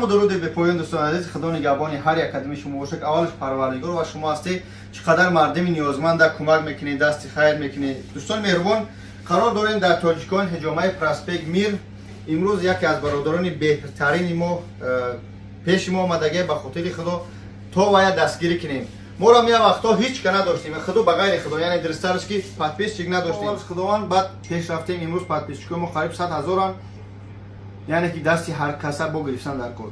درود به پایان دوستان عزیز، خدا نگهبان هر یک قدم شما باشد. اولش پروردگار و شما هستید چقدر مردم نیازمند کمک میکنید، دست خیر میکنید. دوستان مهربان، قرار داریم در تاجیکستان هجامه پراسپک میر امروز یکی از برادران بهترین ما پیش ما آمدگی به خاطر خدا تا باید دستگیری کنیم. ما را میام وقتا هیچ که نداشتیم، خدا بغیر خدا، یعنی درسترش که پادپیشچیک نداشتیم. خداوند بعد پیش رفتیم، امروز پادپیشچیک ما قریب 100,000 یعنی که دستی هر کس با گرفتن در کار.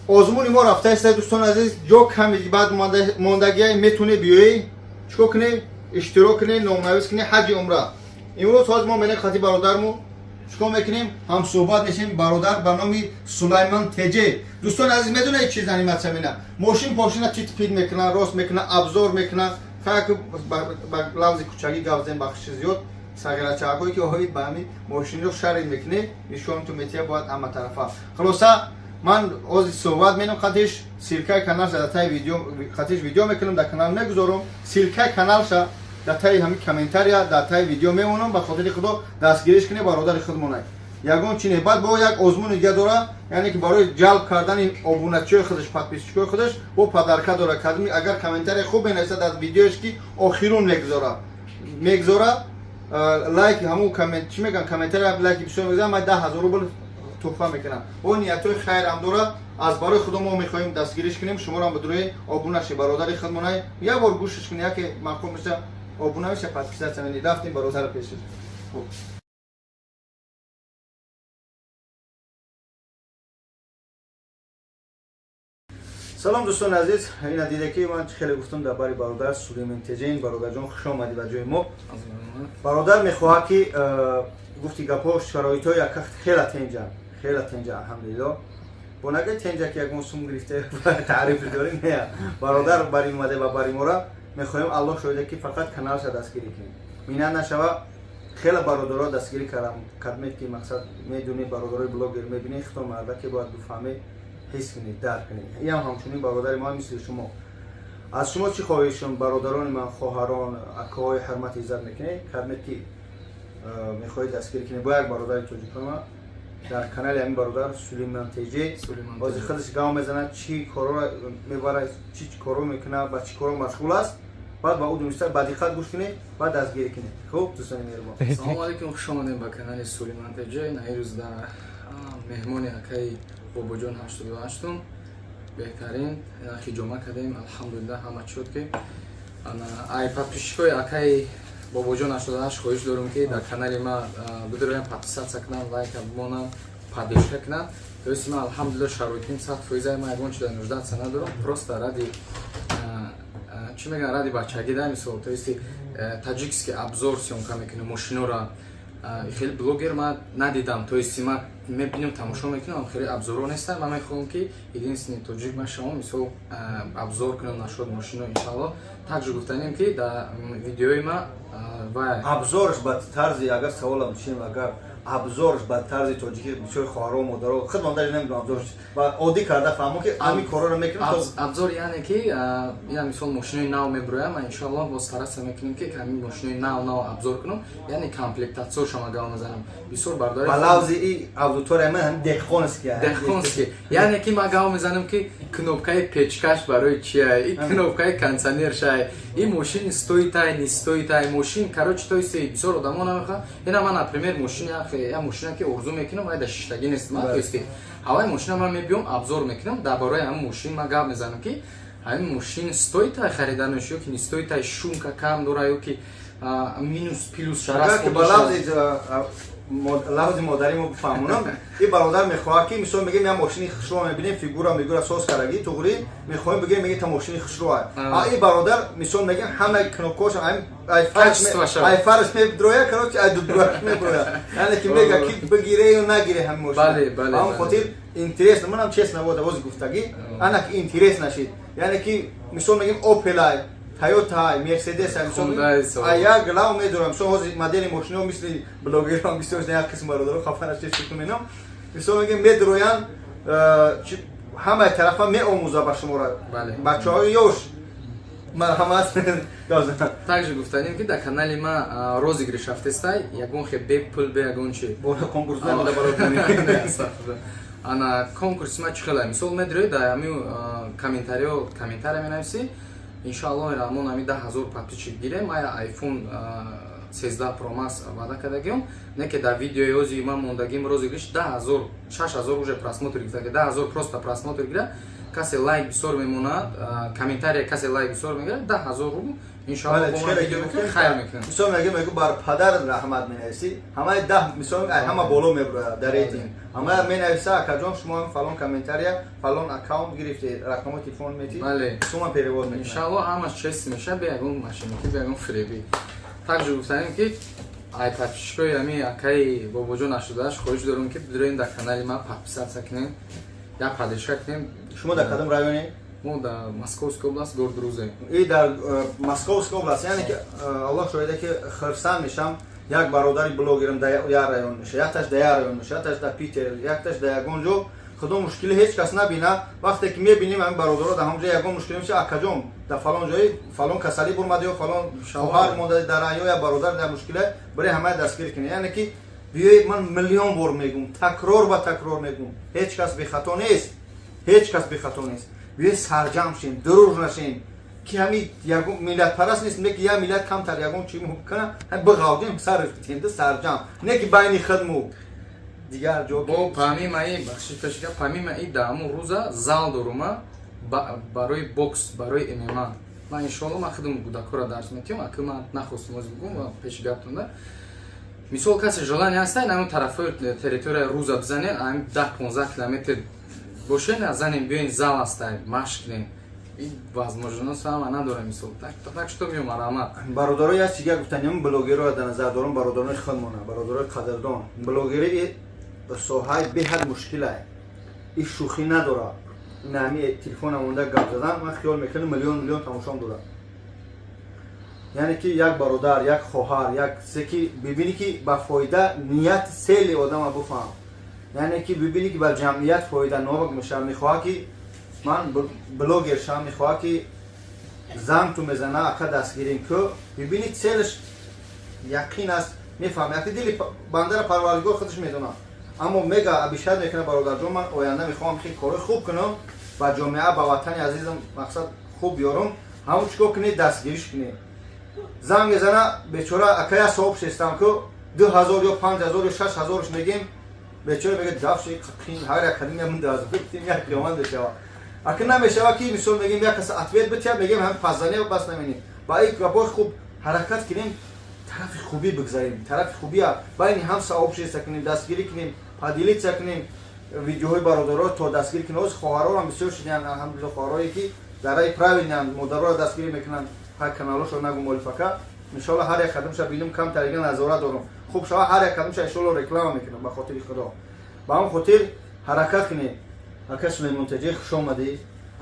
آزمون ما رفته است دوستان عزیز، جو کمی بعد ماندگی میتونه بیایی چیکار کنی، اشتراک کنی، نامنویس کنی حج عمره. امروز از ما من خاطی برادرمو چیکار میکنیم، هم صحبت میشیم. برادر به نام سلیمان تجی. دوستان عزیز میدونه این چیز انیمات سمینه ماشین پاشینا چیت پید میکنه، راست میکنه، ابزار میکنه. فقط با لفظ کوچکی گفتم بخش زیاد ساگر چاقویی که هایی با همین ماشین رو شرط میکنه ایشون تو میتیه باید اما طرفا. خلاصه من از صحبت میکنم خاطرش سیرکای کانال شده تای ویدیو خاطرش ویدیو میکنم در کانال نگذارم. سیرکای کانال شده در تای همین کامنتاری در تای ویدیو میمونم به خاطر خدا دستگیریش کنه برادر خودمونه. یگان چینه بعد با یک آزمون دیگه داره، یعنی که برای جلب کردن این ابونچی خودش پادپیشچیک خودش با پدرکه داره کدمی. اگر کامنتاری خوب بنویسه در ویدیوش که آخرون میگذاره لایک همون کامنت چی میگن کامنتاری لایک بسیار میگذارم. من 10,000 روبل تحفه میکنم. اون نیتای خیر هم داره. از برای خود ما میخوایم دستگیریش کنیم. شما را بدروی آبونه شی برادر خودمونه یه بار گوشش کنید که معقول میشه آبونه میشه پادپیشچیک زمینی رفتیم برادر پیشش. خوب سلام دوستان عزیز، این دیده که من خیلی گفتم درباره برادر سلیمان تجی. برادر جان خوش آمدی به جای ما. برادر میخواد که گفتی گپا شرایطای یک خیلی تنجا الحمدلله. با نگه تنجا که یک موسم گرفته تعریف داریم. نه برادر برای اومده و برای ما را میخوایم الله شاهده که فقط کانال شد دستگیری کنیم. مینا نشوه خیلی برادرها دستگیری کردم که مقصد میدونی برادرای بلاگر میبینی خطا مرده که باید بفهمی حس کنید، درک کنید. این هم همچنین برادر ما مثل شما. از شما چی خواهشم برادران من، خواهران، اکاهای حرمت عزت میکنید کردید که میخواهید دستگیری کنید با یک برادر تاجیکستان در کانال همین برادر سلیمان تجی. باز خودش گام میزنه چی کارا میبره، چی کارا میکنه، با چی کارا مشغول است. بعد با او دونسته با دقت گوش کنید، بعد دستگیری کنید. خوب دوستان مهربان، سلام علیکم، خوش آمدید به کانال سلیمان تجی. امروز در مهمانی اکای باباجان 88 بهترین خدمت کردیم الحمدلله. همه شد که ای پادپیشچیک اکای باباجان 88 خواهش دارم که در کانال ما بدریم پادپیسات کنن، لایک ابونه پادپیشچیک کنن. تو اسم الحمدلله شرایطیم 100% ما یگان چیز 19 سنه دارم. پروست رادی چی میگن رادی بچگی دارم. مثلا تو استی تاجیکسکی ابزار سیمکا میکنه ماشینا را خیلی بلوگر ما ندیدم. تو استی ما میبینیم تماشا میکنم خیلی ابزارو نیستن. من میخوام که единственный توجیه ما شما مثلا ابزار کنم نشد ماشینا انشالله также گفتنیم که در ویدیوی ما و ابزارش با طرزی اگر سوالم چیم اگر ابزارش با طرز تاجیکی بسیار خواهرا و مادرها خدمتش نمیدونم ابزارش و عادی کرده فهمو که همین کارا رو میکنه. ابزار یعنی که یعنی مثلا ماشین نو میبرویم ما انشالله باز طرز میکنیم که همین ماشین نو ابزار کنم، یعنی کامپلکتاسیون شما گام میزنم بسیار برداری بلاوزی این ابزار من هم دهخونسکی یعنی که ما گام میزنم که کنوپکای پیچکش برای چیه، این کنوپکای کانسانیر شای، این ماشین استویتای نیستویتای ماشین کاروچ تویسی بسیار آدمو نمیخواد. اینا من اپریمر ماشین یا ماشین که ارزو میکنم و دشتگی نیست ما تویستی هوای ماشین من میبیام ابزار میکنم درباره هم ماشین ما گپ میزنم که همین ماشین استویتای خریدنش یا که نیستویتای شونکا کم داره که مینوس پلوس شرط که لحظه مادری ما بفهمونم. این برادر میخواد که مثلا میگه من ماشین خشرو میبینیم فیگورا ساز کردگی توغری میخوایم بگیم میگه تا ماشین خشروه. این برادر مثلا میگه همه کنوکوش هم ای فرش میبرویا کروچ ای دوبرویا میبرویا، یعنی که میگه کی بگیره و نگیره هم ماشین. بله هم خاطر اینترس منم چیز نبوده باز گفتگی انا که اینترس نشید، یعنی که مثلا میگیم اوپل تویوتا مرسدس مثلا ایا گلاو میدونم سو مدل ماشینو مثل بلوگرام بسیار نه قسم برادر خفن است چیزی میگم مثلا میگم میدرویان همه طرفا می آموزه به شما را بچه‌ها یوش مرحمت گازم также گفتنیم که در کانال ما розыгрыш رفته است. یگون خیلی پول به یگون چی کنکورس نمیده برات ана конкурс ма чихела мисол медрои да ами комментария менависи иншааллоҳи раҳмон ами 10,000 подписчик гирем ая iPhone 13 Pro Max ваъда кардагиам не ки дар видеои ҳозири ман мондагим розыгриш 10,000 6,000 уже просмотр гирифта 10,000 просто просмотр гира касе лайк бисёр мемонад комментария касе лайк бисёр мегирад 10,000 рубл иншааллоҳ бо ман видео мекунем хайр мекунем мисол мегӯ бар падар раҳмат менависӣ ҳамаи 10 мисол ҳама боло мебурад дар рейтинг ҳама менависа акаҷон шумо фалон комментария фалон аккаунт гирифте рақамои телефон метӣ сума перевод мекунем иншааллоҳ ҳамаш чест меша бе ягон машинки бе ягон фреби также гуфтанем ки ай подписчикои ами акаи бобоҷон 88 хоҳиш дорем ки бидроин дар канали ман подписатсия кунем як падишка кунем шумо дар кадом районе мо дар Московская област город Руза и дар Московская област яъне ки аллоҳ шоҳиде ки хирсан мешам як бародари блогерам дар як район меша якташ дар як район меша якташ дар Питер якташ дар ягон ҷо кадом мушкиле ҳеҷ кас набина вақте ки мебинем ҳамин бародаро дар ҳамон ҷо ягон мушкиле меша акаҷон дар фалон ҷои фалон касалӣ бурмади ё фалон хоҳар мондади дар район ё бародар дар мушкиле барои ҳамаи дастгир кунем яъне ки биёед ман миллион бор мегӯм такрор ба такрор мегӯм ҳеҷ кас бехато нест ҳеҷ кас бехато нест биёед сарҷам шем дуруж нашем ки ҳами ягон миллатпараст нест ме ки як миллат камтар ягон чӣ мукана биғавдем сарфтенда сарҷам не ки байни хидму дигар ҷо бо помимаи бахшиташика помимаи да ҳамон рӯза зал дорума барои бокс барои MMA ман иншоаллоҳ ман худам кӯдакҳоро дарс метиҳам аки ман нахостам оз бигӯм ва пеши гаптонда мисол касе желание ҳаста ин тарафҳои территорияи рӯза бизанем ам 10-15 километр бошен занем биёем зал ҳастай машқ кунем ин возможност ҳама надорем мисол так что меомад раҳмат бародаро як чига гуфтанем блогеро дар назар дорам бародарои худмона бародарои қадрдон блогери соҳаи беҳад мушкилае и шӯхӣ надора нами телефона монда гап задан ман хиёл мекунам миллион тамошом дорад яъне ки як бародар як хоҳар як се ки бибинӣ ки ба фоида ният сели одама буфаҳам яъне ки бибинӣ ки ба ҷамъият фоида нобак мешавам мехоҳа ки ман блогер шавам мехоҳа ки занг ту мезана ака дастгирем ку бибинӣ целиш яқин аст мефаҳам яки дили бандара парвардигор худаш медонад аммо мега абишад мекуна бародарҷон ман оянда мехоҳам ки кори хуб кунам ба ҷомеа ба ватани азизам мақсад хуб биёрам ҳамон чӣ кор кунед дастгириш кунед занг мезана бечора акая соҳиб шестам ку 2000 ё 5000 ё 6000 мегем бечора мега дафши қин ҳар як кадим ямун 2000 битим як қиёмат мешава аки намешава ки мисол мегем як каса ответ битиям мегем ҳам паззане бас наминем ба ин гапҳои хуб ҳаракат кунем тарафи хубӣ бигзарем тарафи хубия байни ҳам савоб шеста кунем дастгирӣ кунем падилитса кунем видеоҳои бародаро то дастгирӣ кунем оз хоҳароам бисёр шудиан алҳамдулилла хоҳарое ки дараи правилниан модароро дастгирӣ мекунанд ҳар каналошо нагу молифака иншоаллоҳ ҳар як қадамша бинем камтарига назорат дорам хуб шава ҳар як қадамша иншоаллоҳ реклама мекунам ба хотири худо ба ҳамон хотир ҳаракат кунем ака сулаймонтаҷӣ хуш омадӣ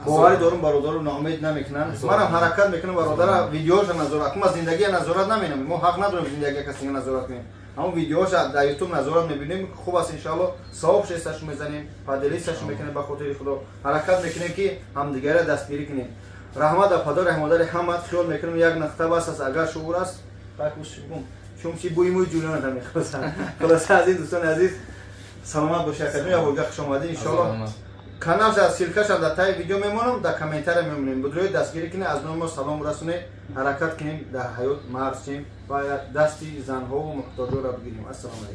боварӣ дорум бародаро ноумед намекунанд манам ҳаракат мекунам бародара видеоша назорат ма зиндагия назорат наменам мо ҳақ надорем зиндагия касига назорат кунем ҳамон видеоша дар ютуб назорат мебинем хуб аст иншааллоҳ савоб шесташу мезанем падилисташу мекунем ба хотири худо ҳаракат мекунем ки ҳамдигарро дастгирӣ кунем раҳмат ба падари ҳамодари ҳамат хиёл мекунем як нақта бас аст агар шуъур аст чунки бӯи мӯи ҷӯлона намехосан хулоса аз ин дӯстони азиз саломат бошед академӣ аввалга хуш омадед иншоаллоҳ каналша силкаша дар таи видео мемонам дар комментария мемонем бидрои дастгирӣ кунем аз нои мо салом расонед ҳаракат кунем дар ҳаёт марз шем ва дасти занҳову муҳтоҷоро бигирем ассалому алайкум